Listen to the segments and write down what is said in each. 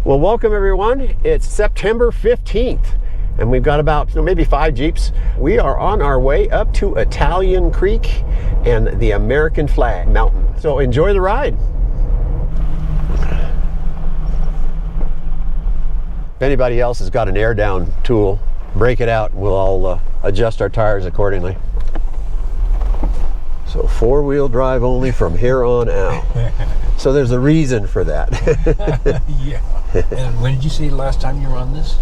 Well, welcome everyone. It's September 15th and we've got about maybe 5 Jeeps. We are on our way up to Italian Creek and the American Flag Mountain. So enjoy the ride. If anybody else has got an air down tool, break it out. We'll all adjust our tires accordingly. So 4-wheel drive only from here on out. So there's a reason for that. Yeah. And when did you see the last time you were on this?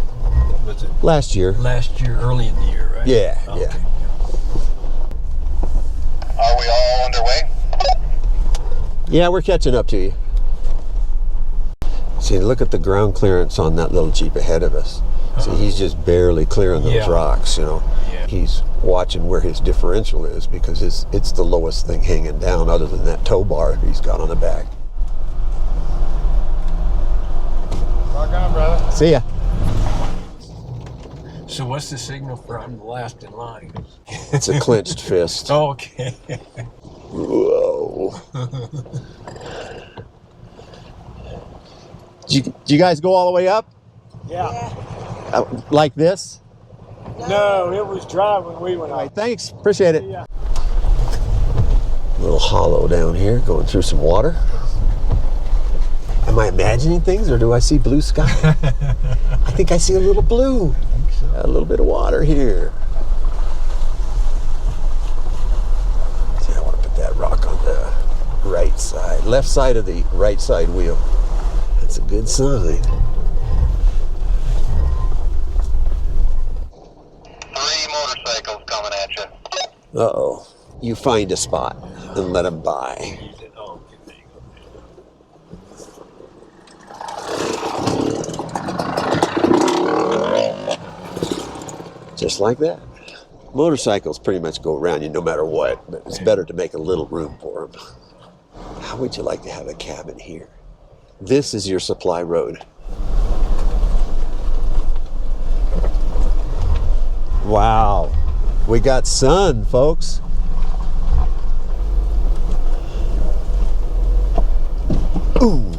Was it last year? Last year, early in the year, right? Yeah, oh, yeah. Okay. Are we all underway? Yeah, we're catching up to you. See, look at the ground clearance on that little Jeep ahead of us. See, he's just barely clearing those rocks, you know. Yeah. He's watching where his differential is because it's the lowest thing hanging down other than that tow bar he's got on the back. Rock on, brother. See ya. So what's the signal for I'm the last in line? It's a clenched fist. Okay. Whoa. Did you guys go all the way up? Yeah. Like this? No, it was dry when we went All right, up. thanks. Appreciate it. Yeah. A little hollow down here, going through some water. Am I imagining things or do I see blue sky? I think I see a little blue. I think so. A little bit of water here. See, I want to put that rock on the right side, left side of the right side wheel. That's a good sign. 3 motorcycles coming at you. Uh-oh. You find a spot and let them by. Oh, okay, there you go. Just like that. Motorcycles pretty much go around you no matter what, but it's better to make a little room for them. How would you like to have a cabin here? This is your supply road. Wow. We got sun, folks. Ooh.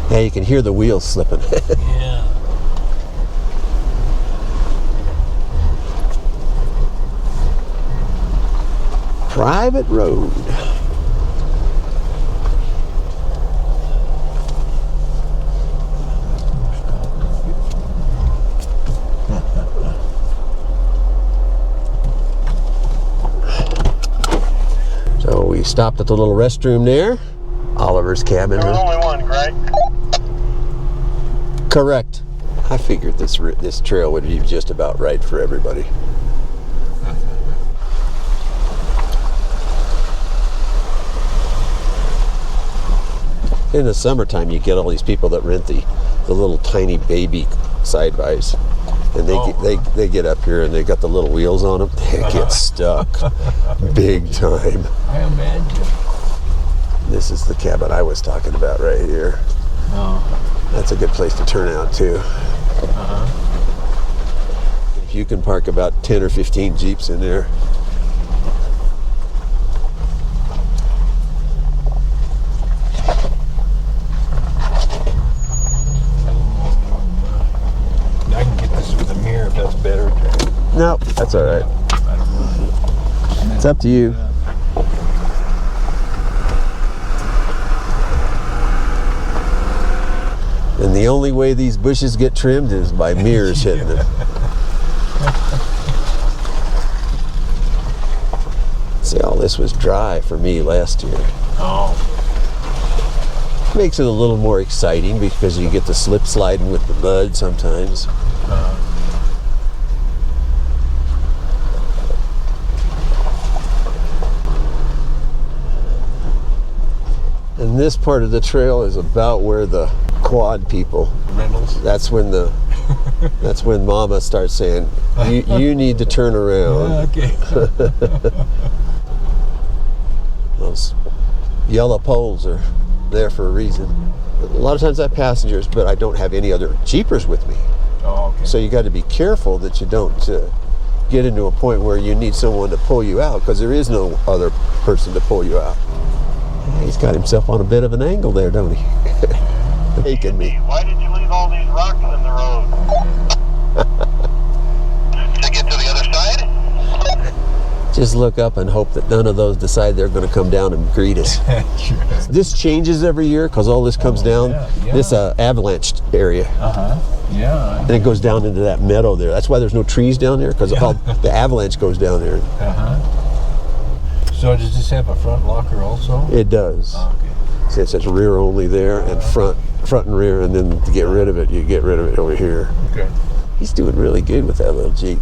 Yeah, you can hear the wheels slipping. Yeah. Private road. So we stopped at the little restroom there. Oliver's cabin. There was only one, right? Correct. I figured this trail would be just about right for everybody. In the summertime, you get all these people that rent the little tiny baby side-bys, and they get up here and they got the little wheels on them. They get stuck big time. I imagine. This is the cabin I was talking about right here. Oh. That's a good place to turn out too. If you can park about 10 or 15 Jeeps in there. I can get this with a mirror if that's better. No, that's all right. I don't know. It's up to you. And the only way these bushes get trimmed is by mirrors hitting them. See, all this was dry for me last year. Oh. Makes it a little more exciting because you get the slip sliding with the mud sometimes. And this part of the trail is about where the quad people. Rentals. That's when Mama starts saying, "You need to turn around." Okay. Those yellow poles are there for a reason. A lot of times I have passengers, but I don't have any other Jeepers with me. Oh, okay. So you got to be careful that you don't get into a point where you need someone to pull you out, because there is no other person to pull you out. He's got himself on a bit of an angle there, don't he? asking me. Why did you leave all these rocks in the road? To get to the other side? Just look up and hope that none of those decide they're going to come down and greet us. This changes every year because all this comes down. yeah. This avalanche area. Yeah. And it goes down into that meadow there. That's why there's no trees down there, because the avalanche goes down there. So does this have a front locker also? It does. Okay. See, it says rear only there, and front and rear, and then to get rid of it, you get rid of it over here. Okay. He's doing really good with that little Jeep.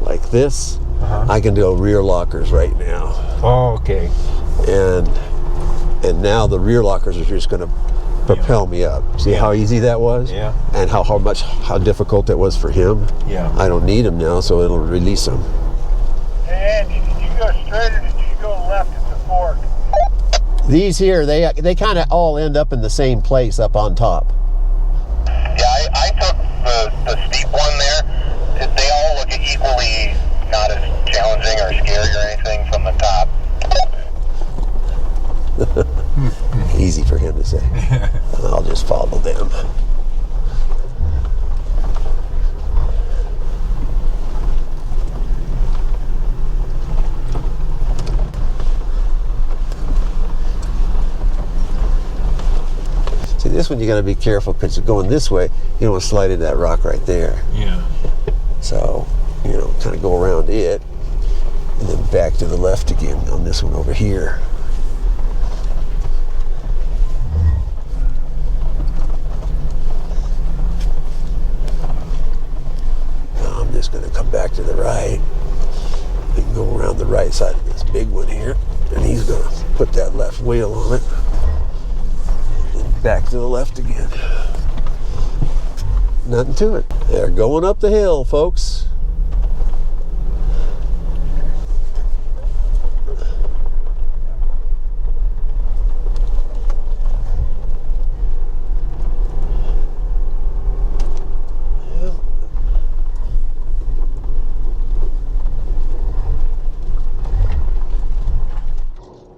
Like this, I can do rear lockers right now. Oh, okay. And now the rear lockers are just going to propel me up. See how easy that was? Yeah. And how difficult it was for him? Yeah. I don't need him now, so it'll release him. Hey, Andy, did you go straight or did you go left at the fork? These here, they kind of all end up in the same place up on top. Yeah, I took the steep one there. They all look equally not as challenging or scary or anything from the top. Easy for him to say. I'll just follow them. See, this one you got to be careful because you're going this way, you don't want to slide into that rock right there. Yeah. So, kind of go around it and then back to the left again on this one over here. Now I'm just going to come back to the right and go around the right side of this big one here, and he's going to put that left wheel on it and back to the left again. Nothing to it. They're going up the hill, folks.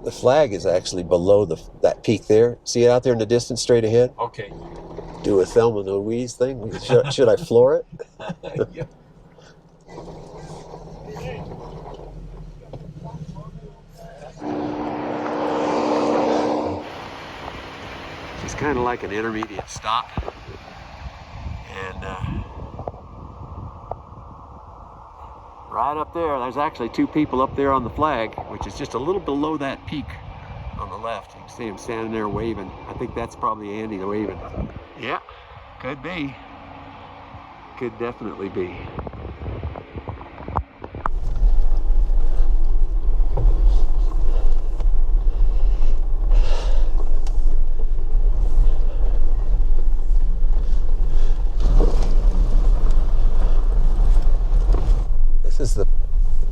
The flag is actually below that peak there. See it out there in the distance straight ahead? Okay. Do a Thelma and Louise thing? Should I floor it? Yeah. It's kind of like an intermediate stop. And right up there's actually two people up there on the flag, which is just a little below that peak on the left. You can see him standing there waving. I think that's probably Andy waving. Yeah, could be. Could definitely be. This is the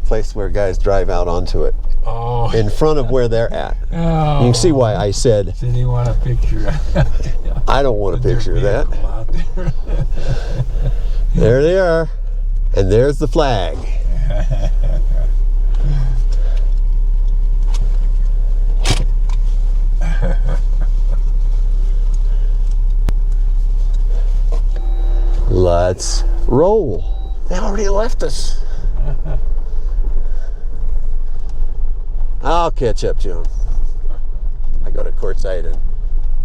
place where guys drive out onto it. Oh. In front of where they're at. Oh. You can see why I said, Did he want a picture? I don't want a picture of that. Out there. There they are. And there's the flag. Let's roll. They already left us. I'll catch up to him. I go to courtside and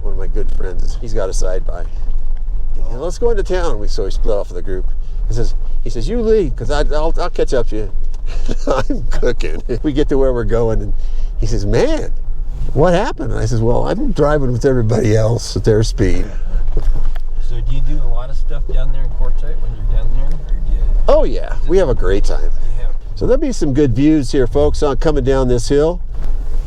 one of my good friends, he's got a side by. Let's go into town. So we split off of the group. He says, you lead, because I'll catch up to you. I'm cooking. We get to where we're going, and he says, man, what happened? And I says, well, I'm driving with everybody else at their speed. So do you do a lot of stuff down there in Quartzsite when you're down there? Or do you... Oh yeah, we have a great time. Yeah. So there'll be some good views here, folks, on coming down this hill.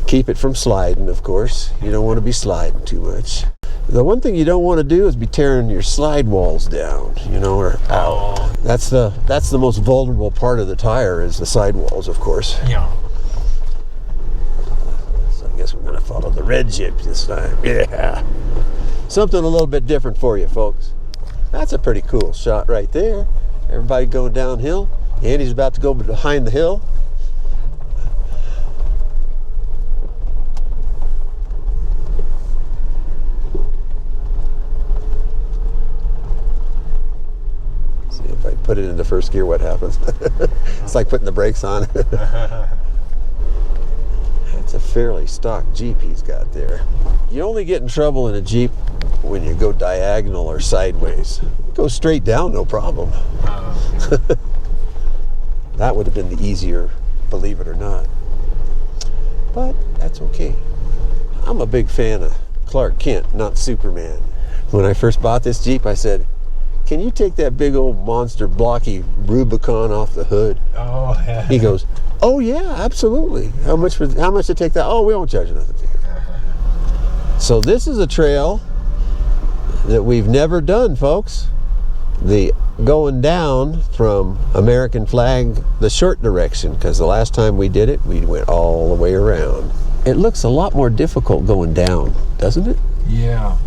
Keep it from sliding, of course. You don't want to be sliding too much. The one thing you don't want to do is be tearing your slide walls down, or out. Oh. That's the most vulnerable part of the tire is the sidewalls, of course. Yeah. So I guess we're going to follow the red Jeep this time. Yeah. Something a little bit different for you, folks. That's a pretty cool shot right there. Everybody going downhill. Andy's about to go behind the hill. See if I put it into first gear, what happens? It's like putting the brakes on. It's a fairly stock Jeep he's got there. You only get in trouble in a Jeep when you go diagonal or sideways. Go straight down, no problem. That would have been the easier, believe it or not. But that's okay. I'm a big fan of Clark Kent, not Superman. When I first bought this Jeep, I said, can you take that big old monster blocky Rubicon off the hood? Oh, yeah. He goes, oh yeah, absolutely. How much to take that? Oh, we won't charge you nothing. So this is a trail that we've never done, folks. The going down from American Flag, the short direction, because the last time we did it, we went all the way around. It looks a lot more difficult going down, doesn't it? Yeah.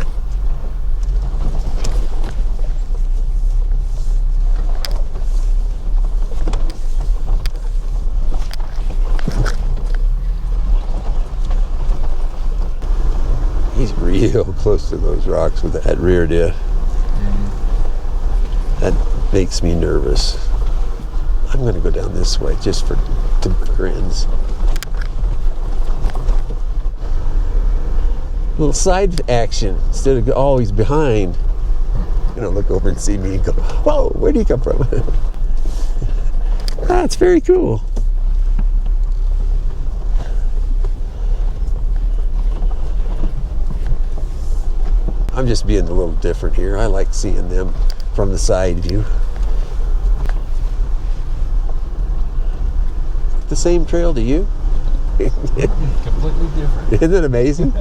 He's real close to those rocks with that rear diff. That makes me nervous. I'm going to go down this way just to grins. Little side action instead of always behind. You know, look over and see me and go, whoa, where'd he come from? That's very cool. I'm just being a little different here. I like seeing them from the side view. The same trail to you? Completely different. Isn't it amazing?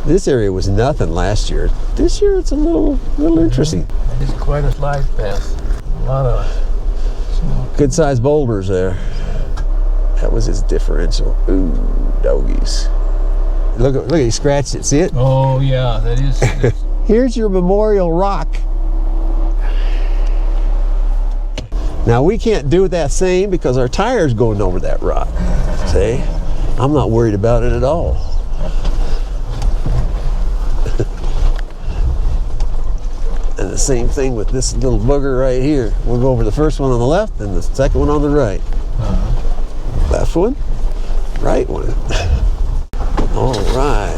This area was nothing last year. This year it's a little interesting. It's quite a slide path. A lot of snow. Good sized boulders there. That was his differential. Ooh, doggies. Look, he scratched it, see it? Oh yeah, that is. Here's your memorial rock. Now we can't do that same because our tire's going over that rock. See? I'm not worried about it at all. And the same thing with this little booger right here. We'll go over the first one on the left and the second one on the right. Left one, right one. All right.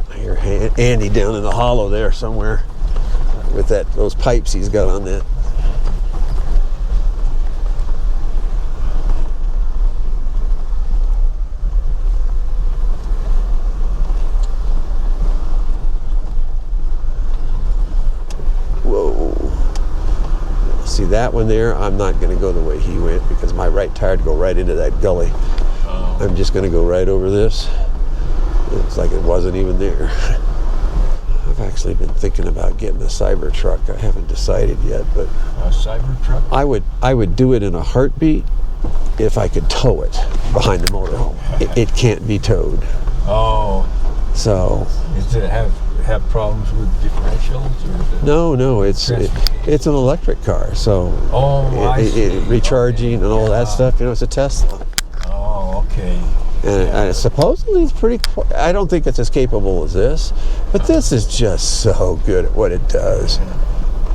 I hear Andy down in the hollow there somewhere with those pipes he's got on that. See that one there? I'm not going to go the way he went because my right tire would go right into that gully. Oh. I'm just going to go right over this. It's like it wasn't even there. I've actually been thinking about getting a cyber truck. I haven't decided yet, but a cyber truck? I would do it in a heartbeat if I could tow it behind the motorhome. It can't be towed. Oh. So. Does it have problems with differentials? Or No, it's an electric car, so recharging and all that stuff. You know, it's a Tesla. Oh, okay. And supposedly it's pretty. I don't think it's as capable as this, but this is just so good at what it does.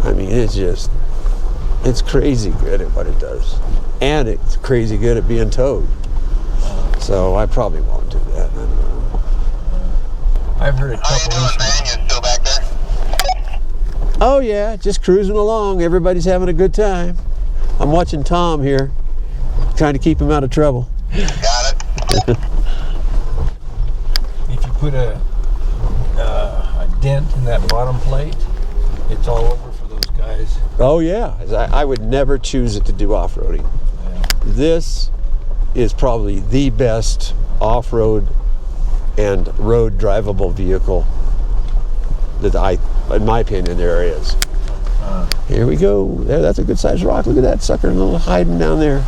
I mean, it's crazy good at what it does, and it's crazy good at being towed. So I probably won't do that. I don't know. I've heard a couple How you doing, man? You still back there? Oh yeah, just cruising along. Everybody's having a good time. I'm watching Tom here, trying to keep him out of trouble. Got it. If you put a dent in that bottom plate, it's all over for those guys. Oh yeah, I would never choose it to do off-roading. Yeah. This is probably the best off-road and road drivable vehicle that in my opinion, there is. Here we go. There, that's a good sized rock. Look at that sucker, a little hiding down there.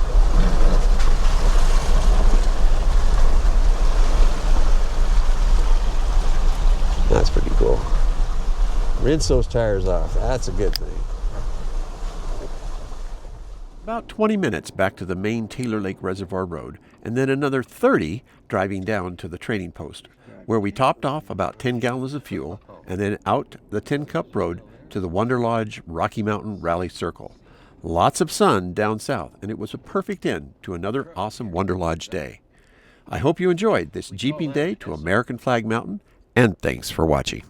That's pretty cool. Rinse those tires off. That's a good thing. About 20 minutes back to the main Taylor Lake Reservoir Road, and then another 30 driving down to the training post, where we topped off about 10 gallons of fuel, and then out the 10 Cup Road to the Wanderlodge Rocky Mountain Rally Circle. Lots of sun down south, and it was a perfect end to another awesome Wanderlodge day. I hope you enjoyed this jeeping day to American Flag Mountain, and thanks for watching.